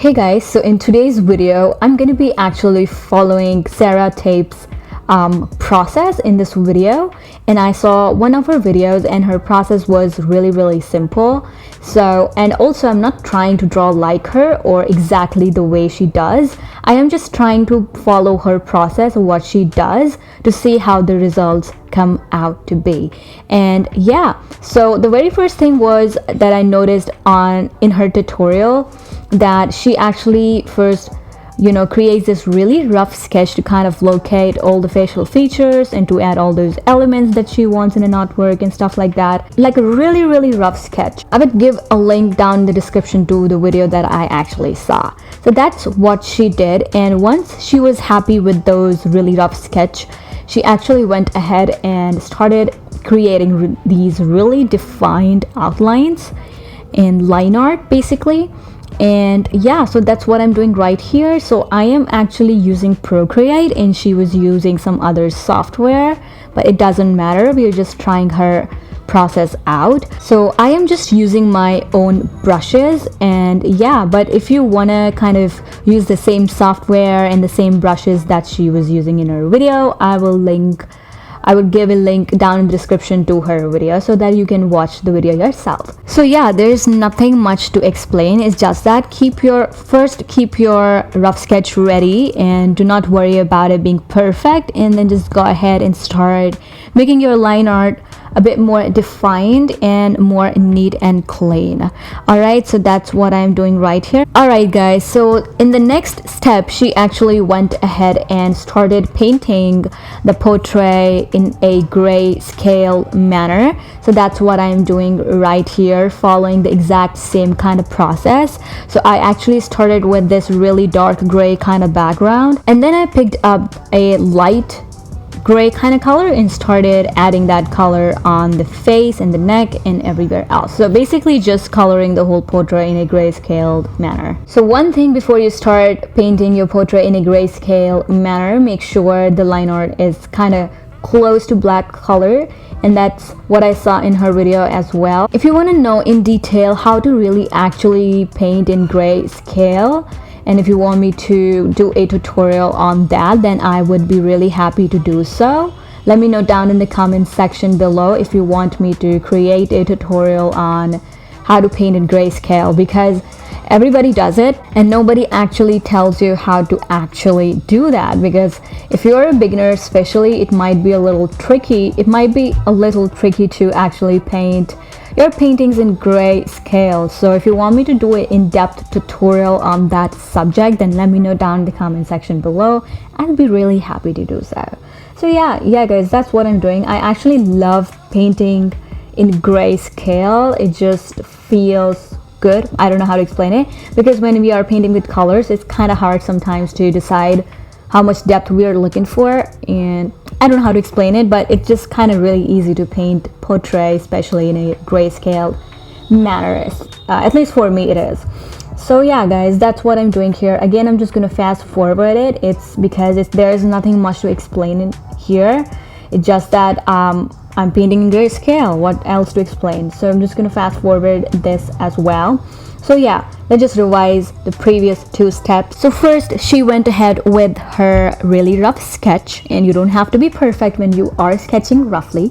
Hey guys, so in today's video, I'm going to be actually following Sara Tepes' process in this video, and I saw one of her videos and her process was really simple. And also I'm not trying to draw like her or exactly the way she does. I am just trying to follow her process, what she does, to see how the results come out to be. And yeah, so the very first thing was that I noticed in her tutorial that she actually first creates this really rough sketch to kind of locate all the facial features and to add all those elements that she wants in an artwork and stuff like that, like a really rough sketch. I would give a link down in the description to the video that I actually saw. So that's what she did, and once she was happy with those really rough sketch, she actually went ahead and started creating these really defined outlines and line art basically. And yeah, so that's what I'm doing right here. So I am actually using Procreate and she was using some other software, but it doesn't matter, we're just trying her process out. So I am just using my own brushes, and yeah, but if you want to kind of use the same software and the same brushes that she was using in her video, I would give a link down in the description to her video so that you can watch the video yourself. So yeah, there's nothing much to explain. It's just that keep your rough sketch ready and do not worry about it being perfect, and then just go ahead and start making your line art a bit more defined and more neat and clean. Alright, so that's what I'm doing right here. Alright guys, so in the next step, she actually went ahead and started painting the portrait in a grayscale manner. So that's what I'm doing right here, following the exact same kind of process. So I actually started with this really dark gray kind of background, and then I picked up a light gray kind of color and started adding that color on the face and the neck and everywhere else. So basically just coloring the whole portrait in a grayscale manner. So one thing before you start painting your portrait in a grayscale manner, make sure the line art is kind of close to black color, and that's what I saw in her video as well. If you want to know in detail how to really actually paint in grayscale, and if you want me to do a tutorial on that, then I would be really happy to do so. Let me know down in the comment section below if you want me to create a tutorial on how to paint in grayscale, because everybody does it and nobody actually tells you how to actually do that. Because if you're a beginner especially, it might be a little tricky to actually paint your paintings in grayscale. So if you want me to do an in-depth tutorial on that subject, then let me know down in the comment section below. I'll be really happy to do so. So yeah guys, that's what I'm doing. I actually love painting in grayscale. It just feels good. I don't know how to explain it, because when we are painting with colors, it's kind of hard sometimes to decide how much depth we are looking for, and I don't know how to explain it, but it's just kind of really easy to paint portrait, especially in a grayscale manner. At least for me it is. So yeah guys, that's what I'm doing here. Again, I'm just gonna fast forward it. It's because there's nothing much to explain in here. It's just that I'm painting in grayscale. What else to explain? So I'm just gonna fast forward this as well. So yeah, let's just revise the previous two steps. So first, she went ahead with her really rough sketch, and you don't have to be perfect when you are sketching roughly.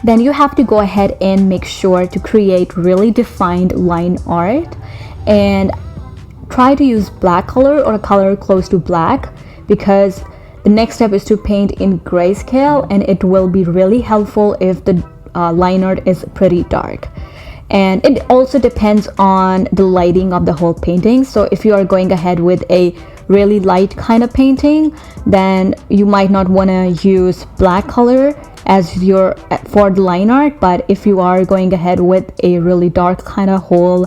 Then you have to go ahead and make sure to create really defined line art, and try to use black color or a color close to black, because the next step is to paint in grayscale, and it will be really helpful if the line art is pretty dark. And it also depends on the lighting of the whole painting. So if you are going ahead with a really light kind of painting, then you might not want to use black color as for the line art. But if you are going ahead with a really dark kind of whole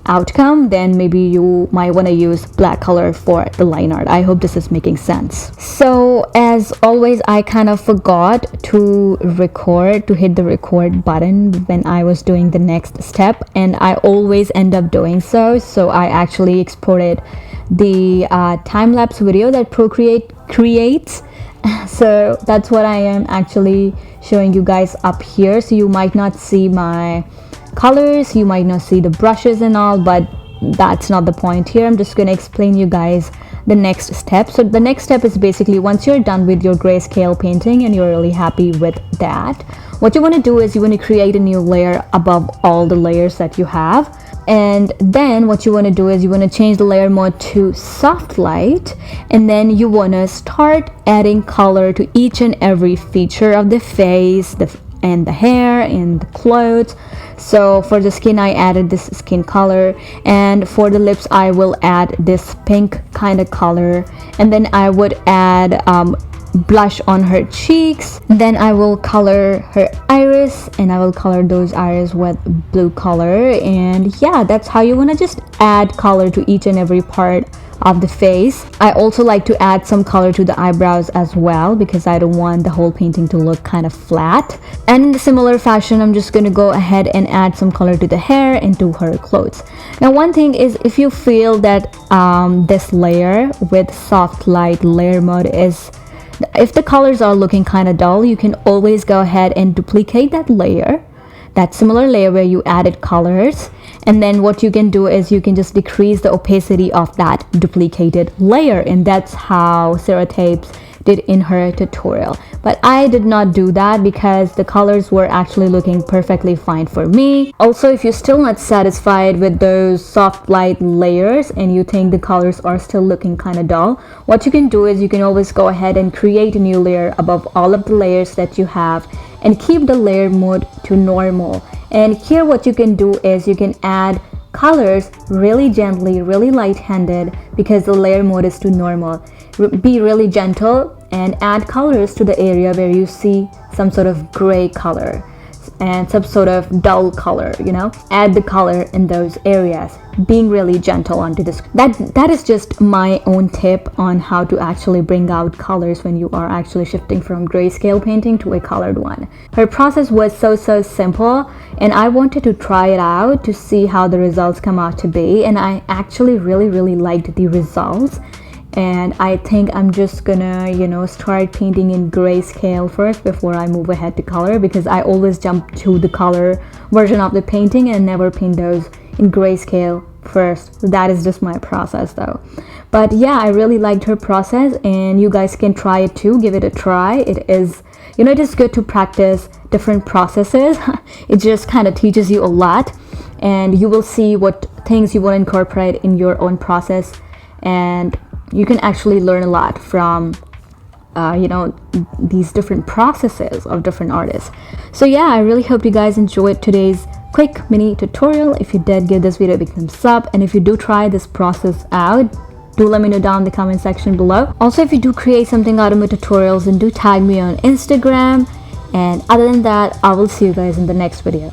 outcome, then maybe you might want to use black color for the line art. I hope this is making sense. So as always, I kind of forgot to hit the record button when I was doing the next step, and I always end up doing so. So I actually exported the time-lapse video that Procreate creates. So that's what I am actually showing you guys up here. So you might not see my colors, you might not see the brushes and all, but that's not the point here. I'm just going to explain you guys the next step. So the next step is basically once you're done with your grayscale painting and you're really happy with that, what you want to do is you want to create a new layer above all the layers that you have. And then what you want to do is you want to change the layer mode to soft light, and then you want to start adding color to each and every feature of the face, and the hair and the clothes. So for the skin, I added this skin color, and for the lips I will add this pink kind of color, and then I would add blush on her cheeks. Then I will color her iris, and I will color those iris with blue color. And yeah, that's how you want to just add color to each and every part of the face. I also like to add some color to the eyebrows as well, because I don't want the whole painting to look kind of flat. And in a similar fashion, I'm just going to go ahead and add some color to the hair and to her clothes. Now one thing is, if you feel that this layer with soft light layer mode is, if the colors are looking kind of dull, you can always go ahead and duplicate that layer, that similar layer where you added colors, and then what you can do is you can just decrease the opacity of that duplicated layer. And that's how Sara Tepes did in her tutorial. But I did not do that because the colors were actually looking perfectly fine for me. Also, if you're still not satisfied with those soft light layers and you think the colors are still looking kind of dull, what you can do is you can always go ahead and create a new layer above all of the layers that you have and keep the layer mode to normal. And here what you can do is you can add colors really gently, really light-handed, because the layer mode is to normal. Be really gentle and add colors to the area where you see some sort of gray color and some sort of dull color, you know. Add the color in those areas, being really gentle onto this. That is just my own tip on how to actually bring out colors when you are actually shifting from grayscale painting to a colored one. Her process was so simple, and I wanted to try it out to see how the results come out to be, and I actually really liked the results. And I think I'm just gonna, you know, start painting in grayscale first before I move ahead to color, because I always jump to the color version of the painting and never paint those in grayscale first. So that is just my process though. But yeah, I really liked her process, and you guys can try it too. Give it a try. It is, you know, it is good to practice different processes. It just kind of teaches you a lot, and you will see what things you want to incorporate in your own process, and you can actually learn a lot from you know, these different processes of different artists. So yeah, I really hope you guys enjoyed today's quick mini tutorial. If you did, give this video a big thumbs up, and if you do try this process out, do let me know down in the comment section below. Also, if you do create something out of my tutorials, then do tag me on Instagram. And other than that, I will see you guys in the next video.